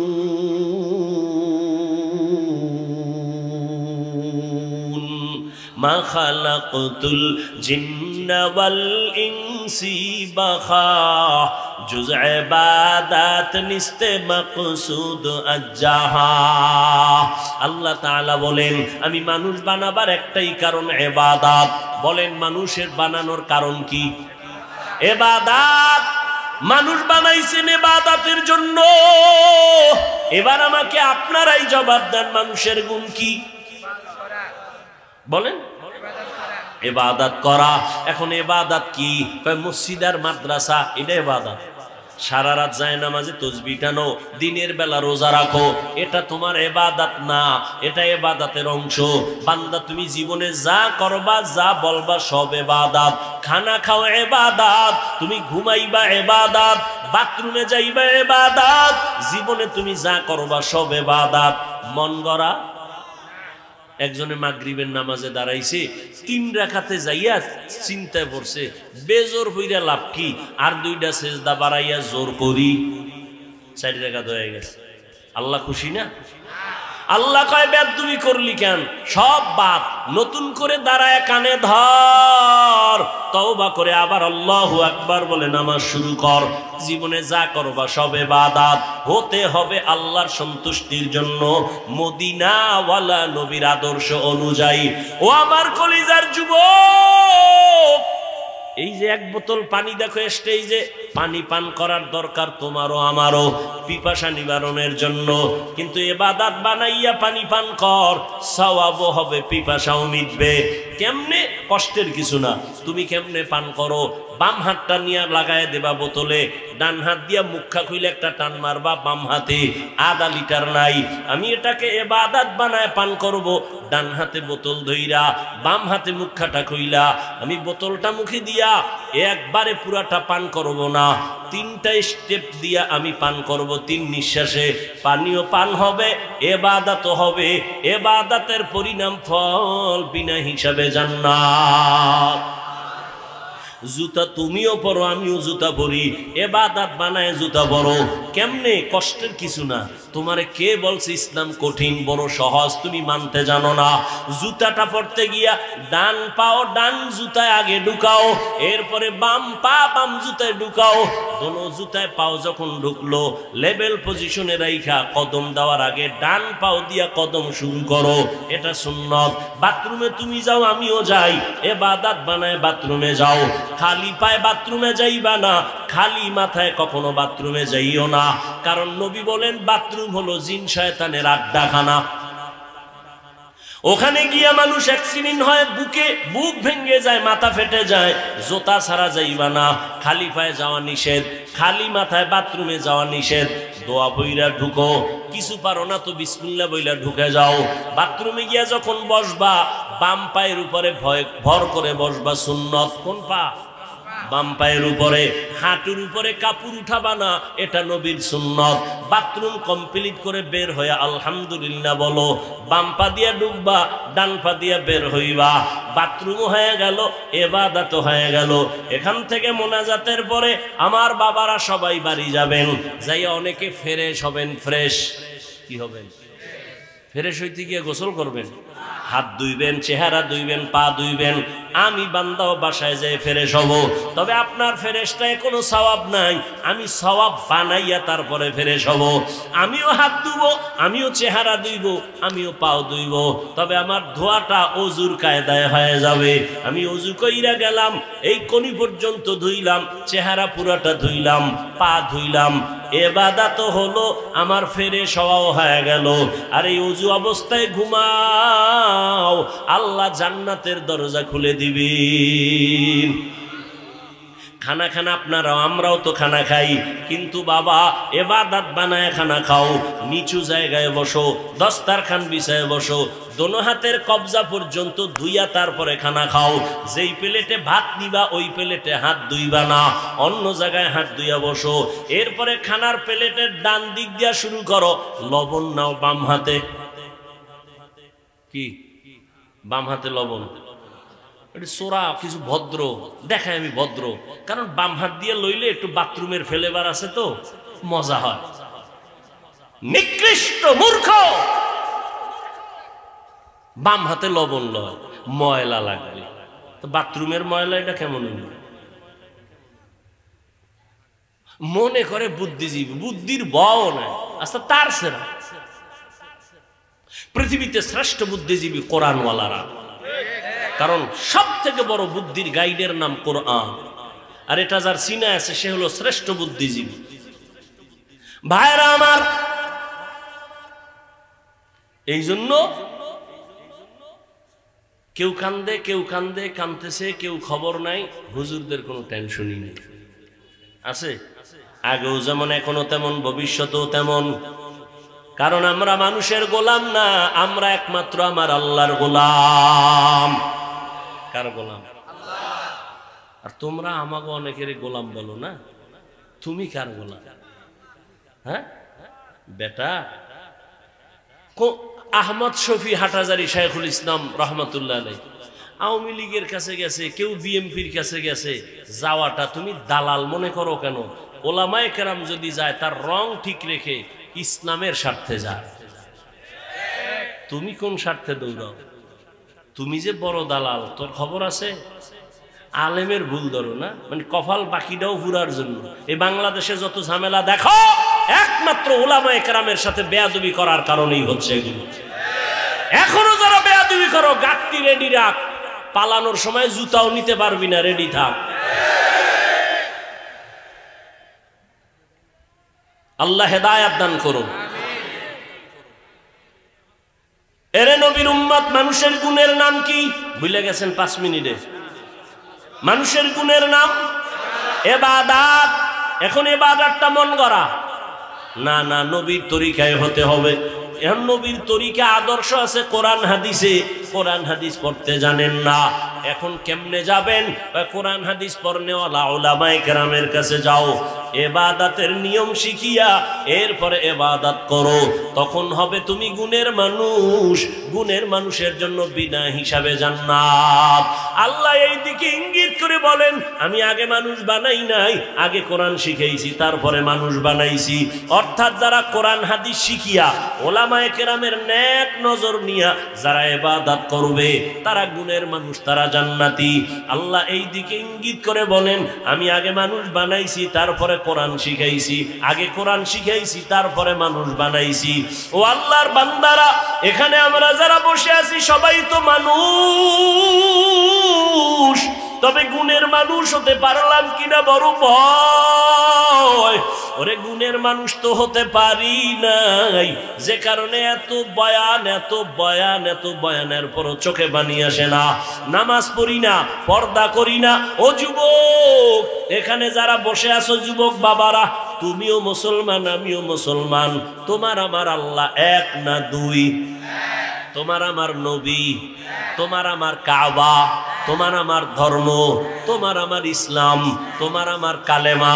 মা খালাকতুল জিন্না ওয়াল ইনসি বাখা, জুজ ইবাদাত নিস্তে মাকসুদ আজ্জাহা। আল্লাহ তাআলা বলেন আমি মানুষ বানাবার একটাই কারণ ইবাদত। বলেন মানুষের বানানোর কারণ কি? ইবাদত। মানুষ বানাইছেন ইবাদতের জন্য। এবার আমাকে আপনারাই জবাব দেন, মানুষের গুণ কি? বলেন ইবাদত করা। এখন ইবাদত কি? কয় মসজিদ আর মাদ্রাসা, এটা ইবাদত। সারা রাত যায় নামাজে তাসবিহ টানো, দিনের বেলা রোজা রাখো, এটা তোমার ইবাদত না, এটা ইবাদতের অংশ। বান্দা তুমি জীবনে যা করবা, যা বলবা সব ইবাদত। খানা খাও ইবাদত, তুমি ঘুমাইবা ইবাদত, বাথরুমে যাইবা ইবাদত, জীবনে তুমি যা করবা সব ইবাদত। মন গড়া একজনে মাগরিবের নামাজে দাঁড়াইছে, 3 রাকাতে যাইয়া চিন্তায় পড়ছে বেজোর হইরা লাভ কি, আর 2টা সেজদা বাড়াইয়া জোর করি 4 রাকাত হয়ে গেছে। আল্লাহ খুশি না? আল্লাহ কয় বেদবি করলি কেন? সব বাদ, নতুন করে দাঁড়ায় কানে ধর, তওবা করে আবার আল্লাহু আকবার বলে নামাজ শুরু কর। জীবনে যা করবা সব ইবাদত, হতে হবে আল্লাহর সন্তুষ্টির জন্য, মদিনাওয়ালা নবীর আদর্শ অনুযায়ী। ও আমার কলিজার যুবক, এই যে 1 বোতল পানি দেখো স্টেজে, পানি পান করার দরকার তোমারও আমারও, পিপাসা নিবারণের জন্য। কিন্তু ইবাদত বানাইয়া পানি পান কর, সওয়াবও হবে, পিপাসাও মিটবে। কেমনে? কষ্টের কিছু না। তুমি কেমনে পান করো? বাম হাতটা নিয়ে লাগায় দেবা বোতলে, ডান হাত দিয়া মুখা খুইলে একটা টান মারবা বাম হাতে, আধা লিটার নাই। আমি এটাকে ইবাদত বানায় পান করব, ডান হাতে বোতল ধইরা, বাম হাতে মুখাটা খুইলা, আমি বোতলটা মুখে দিয়া একবারে পুরাটা পান করব না, 3টা স্টেপ দিয়া আমি পান করব। 3 নিঃশ্বাসে পানিও পান হবে, ইবাদতও হবে। ইবাদতের পরিণাম ফল বিনা হিসাবে জান্নাত। জুতা তুমিও পরো, আমিও জুতা পরি, ইবাদত বানায় জুতা পরো। কেমনে? কষ্টের কিছু না। তোমারে কে বলছে ইসলাম কঠিন? বড় সহজ, তুমি মানতে জানো না। জুতাটা পরতে গিয়া ডান পাও ডান জুতায় আগে ঢুকাও, এরপরে বাম পা বাম জুতায় ঢুকাও। দোনো জুতায় পাও যখন ঢুকলো, লেভেল পজিশনে রাইখা কদম দেওয়ার আগে ডান পাও দিয়া কদম শুরু করো, এটা সুন্নত। বাথরুমে তুমি যাও, আমিও যাই, ইবাদত বানায় বাথরুমে যাও। খালি পায়ে বাথরুমে যাইবা না, খালি মাথায় কখনো বাথরুমে যাইও না। কারণ নবী বলেন বাথরুম হলো জিন শয়তানের আড্ডাখানা। ওখানে গিয়া মানুষ অ্যাক্সিডেন্ট হয়, বুক ভেঙে যায়, মাথা ফেটে যায়। জুতা ছাড়া যাইবা না, খালি পায়ে যাওয়া নিষেধ, খালি মাথায় বাথরুমে যাওয়া নিষেধ। দোয়া বইরা ঢুকো, কিছু পারো না তো বিসমিল্লাহ বইলা ঢুকে যাও। বাথরুমে গিয়া যখন বসবা, বাম পায়ের উপরে ভর করে বসবা, সুন্নত। কোন পা? বাম পায়ের উপরে। হাঁটুর উপরে কাপড় উঠাবা না, এটা নবীর সুন্নত। বাথরুম কমপ্লিট করে বের হয়ে আলহামদুলিল্লাহ বলো। বাম পা দিয়া ঢুকবা, ডান পা দিয়া বের হইবা। বাথরুম হয়ে গেল, ইবাদত হয়ে গেল। এখান থেকে মোনাজাতের পরে আমার বাবারা সবাই বাড়ি যাবেন, যাইয়া অনেকে ফ্রেশ হবেন। ফ্রেশ কি হবেন? ফ্রেশ হইতে গিয়ে গোসল করবেন, হাত ধুইবেন, চেহারা ধুইবেন, পা ধুইবেন। আমি বান্দাও বাসায় যাই ফ্রেশ হব। তবে আপনার ফ্রেশটায় কোনো সওয়াব নাই, আমি সওয়াব বানাইয়া তারপরে ফ্রেশ হব। আমিও হাত ধুবো, আমিও চেহারা ধুইব, আমিও পাও ধুইব। তবে আমার ধোয়াটা অজুর কায়দায় হয়ে যাবে। আমি অজু কইরা গেলাম, এই কোনি পর্যন্ত ধুইলাম, চেহারা পুরাটা ধুইলাম, পা ধুইলাম। ইবাদত হলো আমার ফ্রেশ হওয়াও হয়ে গেল। আর এই অজু অবস্থায় ঘুমাও, আল্লাহ জান্নাতের দরজা খুলে দিবেন। খানা খানা আপনারাও আমরাও তো খানা খাই, কিন্তু বাবা ইবাদত বানায় খানা খাও, নিচু জায়গায় বসো, দস্তারখান বিছায় বসো, দোনো হাতের কবজা পর্যন্ত ধুইয়া তারপরে খানা খাও। যেই প্লেটে ভাত নিবা ওই প্লেটে হাত ধুইবা না, অন্য জায়গায় হাত ধুইয়া বসো। এরপরে খানার প্লেটের ডান দিক দিয়া শুরু করো, লবণ নাও বাম হাতে। কি বাম হাতে লবণ? সোরা কিছু ভদ্র দেখায়, আমি ভদ্র, কারণ বাম হাত দিয়ে লইলে একটু বাথরুমের ফেলেবার আছে তো মজা হয়। নিকৃষ্ট মূর্খ, বাম হাতে লবণ লয়, ময়লা লাগবে তো বাথরুমের ময়লা, এটা কেমন মনে করে বুদ্ধিজীবী, বুদ্ধির বও নাই। আচ্ছা তার সেরা পৃথিবীতে শ্রেষ্ঠ বুদ্ধিজীবী কোরআনওয়ালারা, কারণ সব থেকে বড় বুদ্ধির গাইডের নাম কোরআন, আর এটা যার সিনা আছে সে হলো শ্রেষ্ঠ বুদ্ধিজীবী। ভাইরা আমার, এই জন্য কেউ কান্দে, কেউ কান্দে, কান্দতেছে, কেউ খবর নাই, হুজুরদের কোনো টেনশনই নেই। আছে আগেও যেমন এখনো তেমন, ভবিষ্যতেও তেমন, কারণ আমরা মানুষের গোলাম না, আমরা একমাত্র আমার আল্লাহর গোলাম। কার গোলাম? আর তোমরা আমাকে অনেকের গোলাম বলো না, তুমি কার গোলাম? হ্যাঁ বেটা, আহমদ শফি হাটাজারি শাইখুল ইসলাম রহমতুল্লাহ আলাইহি আওয়ামী লীগের কাছে গেছে, কেউ বিএমপির কাছে গেছে, যাওয়াটা তুমি দালাল মনে করো কেন? ওলামায়ে কেরাম যদি যায় তার রং ঠিক রেখে ইসলামের স্বার্থে যায়। তুমি কোন স্বার্থে দৌড়াও? তুমি যে বড় দালাল, তোর খবর আছে? আলেমের ভুল ধরো না, মানে কপাল বাকিটাও ঘুরার জন্য। এই বাংলাদেশে যত ঝামেলা দেখো, একমাত্র ওলামায়ে কেরামের সাথে বেয়াদবি করার কারণেই হচ্ছে এগুলো। এখনো যারা বেয়াদবি করো, গাঁটটি রেডি রাখ, পালানোর সময় জুতাও নিতে পারবি না, রেডি থাক। আল্লাহ হেদায়েত দান করুন। এরে নবীর উম্মত, মানুষের গুণের নাম কি ভুলে গেছেন? 5 মিনিটে মানুষের গুণের নাম ইবাদত। এখন ইবাদতটা মন গড়া না, না, নবীর তরিকায় হতে হবে। এখন নবীর তরিকা আদর্শ আছে কোরআন হাদিসে, কোরআন হাদিস পড়তে জানেন না, এখন কেমনে যাবেন? কোরআন হাদিস পড়নেওয়ালা উলামায়ে কেরামের কাছে যাও, ইবাদতের নিয়ম শিখিয়া এরপরে ইবাদত করো, তখন হবে তুমি গুণের মানুষ। গুণের মানুষের জন্য বিনা হিসাবে জান্নাত। আল্লাহ এই দিকে ইঙ্গিত করে বলেন, আমি আগে মানুষ বানাই নাই, আগে কোরআন শিখাইছি, তারপরে মানুষ বানাইছি। অর্থাৎ যারা কোরআন হাদিস শিখিয়া উলামায়ে কেরামের নেক নজর নিয়া যারা ইবাদত করবে তারা গুণের মানুষ, তারা জান্নাতি। আল্লাহ এই দিকে ইঙ্গিত করে বলেন, আমি আগে মানুষ বানাইছি, তারপরে কোরআন শিখাইছি, আগে কোরআন শিখাইছি, তারপরে মানুষ বানাইছি। ও আল্লাহর বান্দারা, এখানে আমরা যারা বসে আছি সবাই তো মানুষ, তবে গুণের মানুষ হতে পারলাম কিনা বড় ভয়। ওরে গুণের মানুষ তো হতে পারি নাই, যে কারণে এত বয়ান, এত বয়ান, এত বয়ানের পরও চোখে পানি আসে না, নামাজ পড়ি না, পর্দা করি না। ও যুবক, এখানে যারা বসে আছো যুবক বাবারা, তুমিও মুসলমান, আমিও মুসলমান, তোমার আমার আল্লাহ এক না দুই, তোমার আমার নবী, তোমার আমার কাবা, তোমার আমার ধর্ম, তোমার আমার ইসলাম, তোমার আমার কালেমা।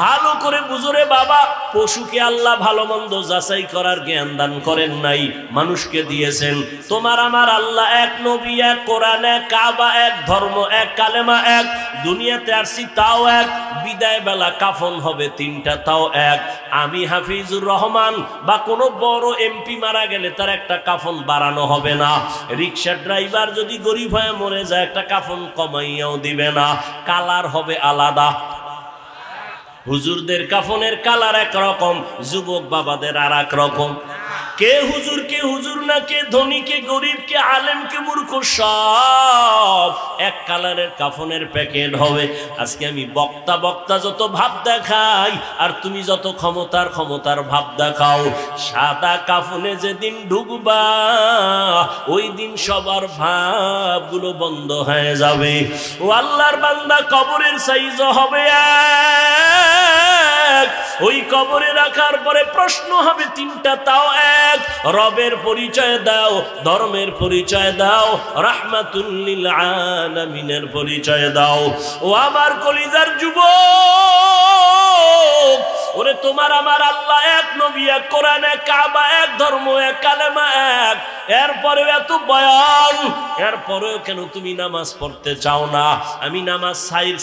ভালো করে বুঝরে বাবা, পশুকে আল্লাহ ভালো মন্দ যাচাই করার জ্ঞান দান করেন নাই, মানুষকে দিয়েছেন। তোমার আমার আল্লাহ এক, নবী এক, কোরআন এক, কাবা এক, ধর্ম এক, কালেমা এক। দুনিয়াতে আসছি তাও এক, বিদায় বেলা কাফন হবে 3টা, তাও এক। আমি হাফিজুর রহমান বা কোনো বড় এমপি মারা গেলে তার একটা কাফন বাড়ানো হবে না। রিক্সার ড্রাইভার যদি গরিব হয়ে মরে যায় একটা কাফন কমাইয়াও দিবে না, কালার হবে আলাদা। হুজুরদের কাফনের কালার একরকম, যুবক বাবাদের আর এক রকম। কে হুজুর না, কে ধনী, কে গরিব, কে আলেম, কে মূর্খ, সব এক কালারের কাফনের প্যাকেট হবে। আজকে আমি বক্তা যত ভাব দেখাই আর তুমি যত ক্ষমতার ভাব দেখাও, সাদা কাফনে যেদিন ঢুকবা ওই দিন সবার ভাবগুলো বন্ধ হয়ে যাবে। ও আল্লাহর বান্দা, কবরের সাইজ হবে এক, ওই কবরে রাখার পরে প্রশ্ন হবে তিনটা, তাও এক। রবের পরিচয় দাও, ধর্মের পরিচয় দাও, রাহমাতুল লিল আলামিনের পরিচয় দাও। ও আমার কলিজার যুবক, ওরে তোমার আমার আল্লাহ এক, নবী এক, কোরআন এক, কাবা এক, ধর্ম এক, কালেমা এক, এরপরেও এত বয়ান, এরপরেও কেন তুমি নামাজ পড়তে চাও না? আমি নামাজ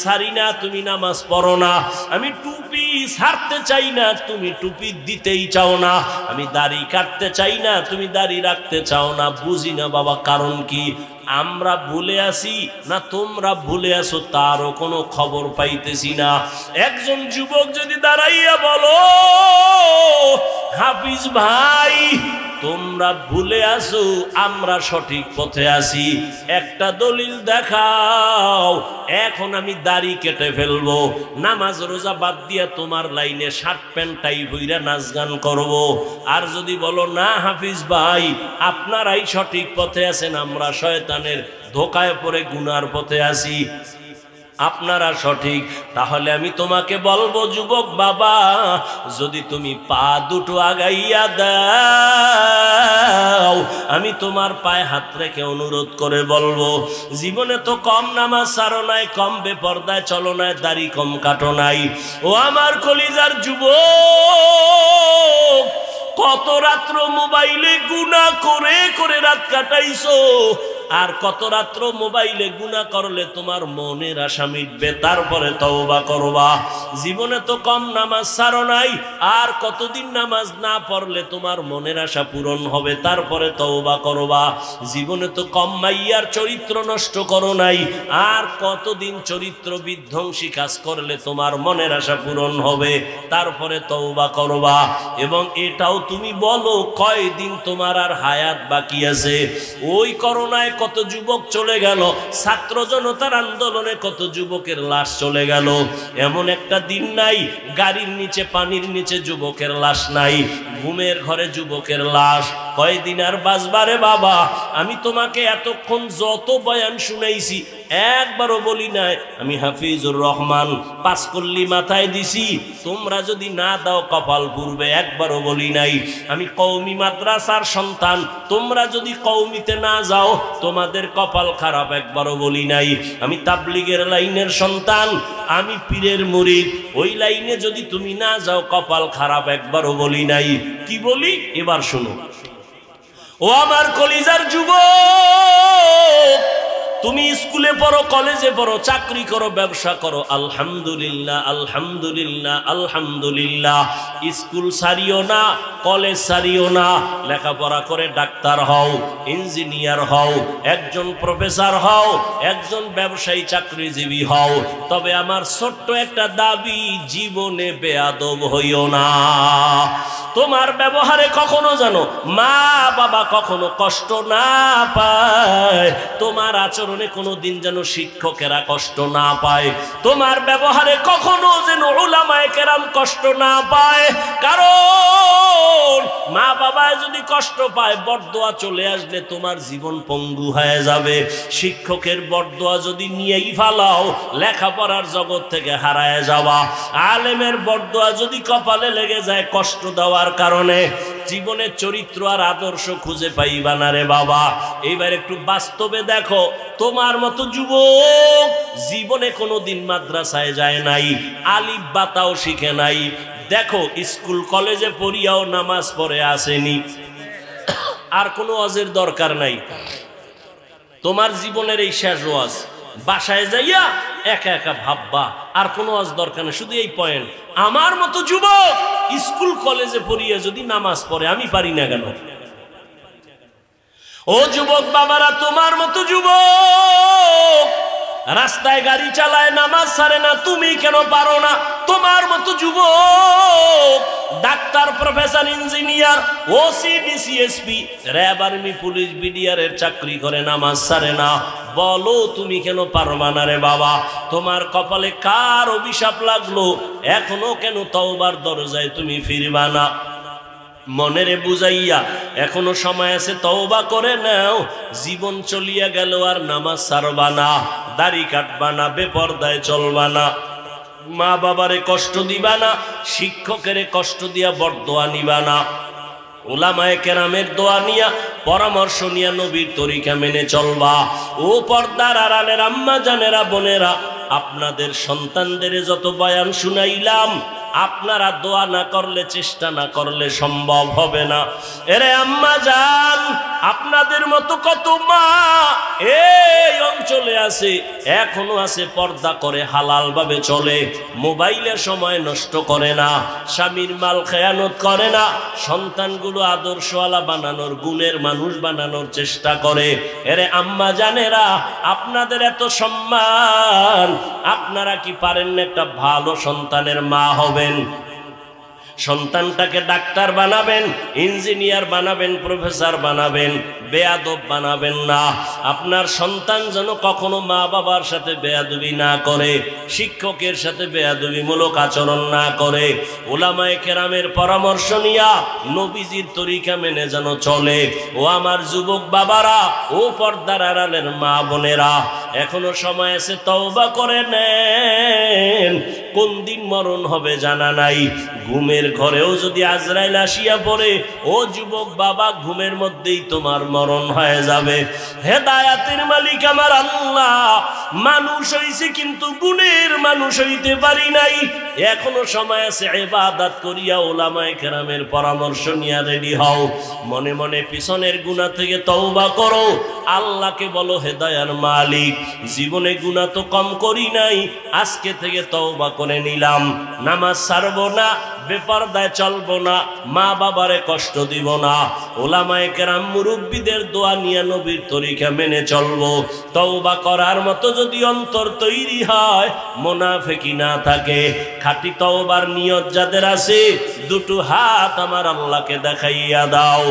সারি না, তুমি নামাজ পড়ো না। আমি টুপি ছাড়তে চাই না, তুমি টুপি দিতেই চাও না। আমি দাড়ি কাটতে চাই না, তুমি দাড়ি রাখতে চাও না। বুঝি না বাবা, কারণ কি? আমরা ভুলে আসি না তোমরা ভুলে আসো, তারও কোনো খবর পাইতেছি না। একজন যুবক যদি দাঁড়াইয়া বলো, হাফিজ ভাই তোমরা ভুলে আসো, আমরা সঠিক পথে আছি, একটা দলিল দেখাও। এখন আমি দাড়ি কেটে ফেলবো, নামাজ রোজা বাদ দিয়া তোমার লাইনে শার্ট প্যান্ট টাই বইরা নাচ গান করবো। আর যদি বলো না হাফিজ ভাই আপনারাই সঠিক পথে আছেন, আমরা শয়তানের ধোকায় পড়ে গুনার পথে আছি, আপনারা সঠিক, তাহলে আমি তোমাকে বলবো যুবক বাবা, যদি তুমি পা দুটো আগাইয়া দাও, আমি তোমার পায়ে হাত রেখে অনুরোধ করে বলবো, জীবনে তো কম নামাজ ছাড়ো নাই, কম বেপরদায় চলো নাই, দাড়ি কম কাটো নাই। ও আমার কলিজার যুবক, কত রাত্র মোবাইলে গুনাহ করে করে রাত কাটাইছো, আর কত রাত্র মোবাইলে গুনাহ করলে তোমার মনের আশা মিটবে, তারপরে তওবা করবা। জীবনে তো কম নামাজ ছাড়ো নাই, আর কতদিন নামাজ না পড়লে তোমার মনের আশা পূরণ হবে, তারপরে তওবা করবা। জীবনে তো কম মাইয়ার চরিত্র নষ্ট করো নাই, আর কতদিন চরিত্র বিধ্বংসী কাজ করলে তোমার মনের আশা পূরণ হবে, তারপরে তওবা করবা। এবং এটাও তুমি বলো কয়দিন তোমার আর হায়াত বাকি আছে। ওই করোনায় কত যুবক চলে গেল, ছাত্র জনতার আন্দোলনে কত যুবকের লাশ চলে গেল। এমন একটা দিন নাই গাড়ির নিচে পানির নিচে যুবকের লাশ নাই, ঘুমের ঘরে যুবকের লাশ। কয়দিন আর বাঁচবারে বাবা? আমি তোমাকে এতক্ষণ যত বয়ান শুনাইছি একবারও বলি নাই আমি হাফিজুর রহমান পাঁচকল্লি মাথায় দিছি, তোমরা যদি না দাও কপাল পুরবে, একবারও বলি নাই। আমি কওমি মাদ্রাসার সন্তান, তোমরা যদি কওমিতে না যাও তোমাদের কপাল খারাপ, একবারও বলি নাই। আমি তাবলীগের লাইনের সন্তান, আমি পীরের মুরিদ, ওই লাইনে যদি তুমি না যাও কপাল খারাপ, একবারও বলি নাই। কি বলি এবার শোনো। ও আমার কলিজার যুবক, তুমি স্কুলে পড়ো, কলেজে পড়ো, চাকরি করো, ব্যবসা করো, আলহামদুলিল্লাহ আলহামদুলিল্লাহ আলহামদুলিল্লাহ। স্কুল ছাড়িও না, কলেজ ছাড়িও না, লেখাপড়া করে ডাক্তার হও, ইঞ্জিনিয়ার হও, একজন প্রফেসর হও, একজন ব্যবসায়ী চাকরিজীবী হও। তবে আমার ছোট্ট একটা দাবি, জীবনে বেয়াদব হইও না। তোমার ব্যবহারে কখনো জানো মা বাবা কখনো কষ্ট না পায়, তোমার আচরণে কোনো দিন যেন শিক্ষকেরা কষ্ট না পায়, তোমার ব্যবহারে কখনো যেন উলামায়ে কেরাম কষ্ট না পায়। কারণ মা বাবা যদি কষ্ট পায়, বরদোয়া চলে আসলে তোমার জীবন পঙ্গু হয়ে যাবে। শিক্ষকের বরদোয়া যদি নিয়েই ফালাও, লেখাপড়ার জগৎ থেকে হারায় যাওয়া। আলেমের বরদোয়া যদি কপালে লেগে যায় কষ্ট দেওয়ার কারণে, জীবনের চরিত্র আর আদর্শ খুঁজে পাইবা না রে বাবা। এইবার একটু বাস্তবে দেখো, তোমার মতো যুবক জীবনে কোনোদিন মাদ্রাসায় যায় নাই, আলিফ বাতাও শিখে নাই। দেখো স্কুল কলেজে পড়িয়াও নামাজ পড়ে আসেনি, আর কোনো ওয়াজের দরকার নাই। তোমার জীবনের এই শেষ ওয়াজ, বাসায় যাইয়া একা একা ভাববা, আর কোনো ওয়াজ দরকার নেই। শুধু এই পয়েন্ট, আমার মতো যুবক স্কুল কলেজে পড়িয়া যদি নামাজ পড়ে, আমি পারি না কেন? ও যুবক বাবারা, তোমার মতো যুবক রাস্তায় গাড়ি চালায়, নামাজ ছাড়ে না, তুমি কেন পারো না? তোমার মতো যুবক doctor, professor, engineer, OC, DC SP, RAB, army, police, BDR এর চাকরি করে, নামাজ ছাড়ে না, বলো তুমি কেন পারবা না রে বাবা? তোমার কপালে কার অভিশাপ লাগলো? এখনো কেন তওবার দরজায় তুমি ফিরবা না? মনেরে বুঝাইয়া এখনো সময় আছে, তওবা করে নাও। জীবন চলিয়া গেল আর নামাজ ছাড়বা না, দাড়ি কাটবা না, বেপরদায় চলবা না, মা বাবারে কষ্ট দিবা না, শিক্ষকেরে কষ্ট দিয়া বরদোয়া নিবা না, উলামায়ে কেরামের দোয়া নিয়া, পরামর্শ নিয়া নবীর তরিকা মেনে চলবা। ও পর্দার আড়ালের আম্মা জানেরা, বোনেরা, আপনাদের সন্তানদের যত বয়ান শুনাইলাম, আপনারা দোয়া না করলে, চেষ্টা না করলে সম্ভব হবে না। এরে আম্মা জান, আপনাদের মতো কত মা এই অঞ্চলে আছে, এখনো আছে, পর্দা করে হালাল ভাবে চলে, মোবাইলে সময় নষ্ট করে না, স্বামীর মাল খেয়ানত করে না, সন্তানগুলো আদর্শওয়ালা বানানোর, গুণের মানুষ বানানোর চেষ্টা করে। এরে আম্মা জানেরা, আপনাদের এত সম্মান, আপনারা কি পারেন না একটা ভালো সন্তানের মা হবেন? সন্তানটাকে ডাক্তার বানাবেন, ইঞ্জিনিয়ার বানাবেন, প্রফেসর বানাবেন, বেয়াদব বানাবেন না। আপনার সন্তান যেন কখনো মা বাবার সাথে বেয়াদবি না করে, শিক্ষকের সাথে বেয়াদবিমূলক আচরণ না করে, উলামায়ে কেরামের পরামর্শ নিয়া নবীজির তরিকা মেনে যেন চলে। ও আমার যুবক বাবারা, ও পর্দার আড়ালের মা বোনেরা, এখনো সময় আছে, তওবা করে নেন। কোন দিন মরণ হবে জানা নাই। ঘুমের ঘরেও যদি আজরাইল আসিয়া পড়ে, ও যুবক বাবা, ঘুমের মধ্যেই তোমার মরণ হয়ে যাবে। হেদায়াতের মালিক আমার আল্লাহ। মানুষ হইছে কিন্তু গুণের মানুষ হইতে পারি নাই। এখনো সময় আছে, ইবাদত করিয়া উলামায়ে কেরামের পরামর্শ নিয়া রেডি হও। মনে মনে পিছনের গুনাহ থেকে তওবা করো, আল্লাহকে বলো, হেদায়ার মালিক, জীবনে গুনাহ তো কম করি নাই, আজকে থেকে তওবা করে নিলাম, নামাজ ছাড়বো না, বেপরদায় চলবো না, মা বাবারে কষ্ট দিব না, উলামায়ে কেরাম মুরব্বীদের দোয়া নিয়ে নবীর তরিকা মেনে চলবো। তওবা করার মতো যদি অন্তর তৈরি হয়, মুনাফিকি না থাকে, খাঁটি তওবার নিয়ত যাদের আছে, দুটো হাত আমার আল্লাহকে দেখাইয়া দাও।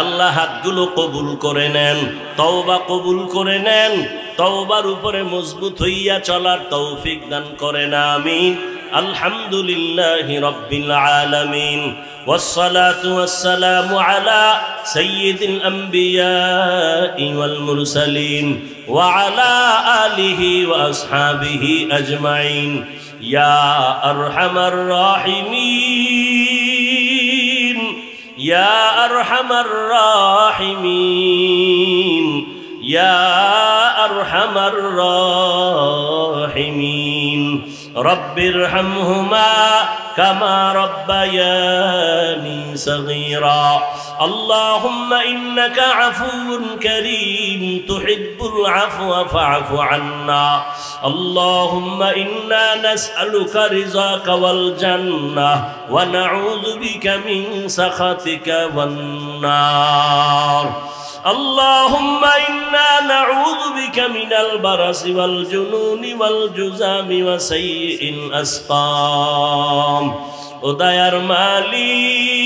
আল্লাহ হাতগুলো কবুল করে নেন, তওবা কবুল করে নেন, তওবার উপরে মজবুত হইয়া চলার তৌফিক দান করেন, আমিন। আলহামদুলিল্লাহি রাব্বিল আলামিন, ওয়াসসালাতু ওয়াসসালামু আলা সাইয়্যিদিল আমবিয়াই ওয়াল মুরসালিন ওয়া আলা আলিহি ওয়া আসহাবিহি আজমাইন। ইয়া আরহামার রাহিমিন, ইয়া আরহামার রাহিমিন, ইয়া আরহামার রাহিমিন। রব্বিরহামহুমা কামা রব্বায়ানি সগীরা। আল্লাহুম্মা ইন্নাকা আফুউন কারীম তুহিব্বুল আফওয়া ফা'ফু আন্না। আল্লাহুম্মা ইন্না নাসআলুকা রিযাকা ওয়াল জান্নাহ ওয়া নাউযু বিকা মিন সাখাতিকা ওয়ান নার। اللهم إنا نعوذ بك من البرص والجنون والجذام وسيء الأسقام। ও দয়ার মালিক,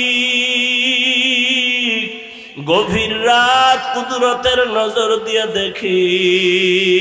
গভীর রাত কুদরতের নজর দিয়ে দেখিন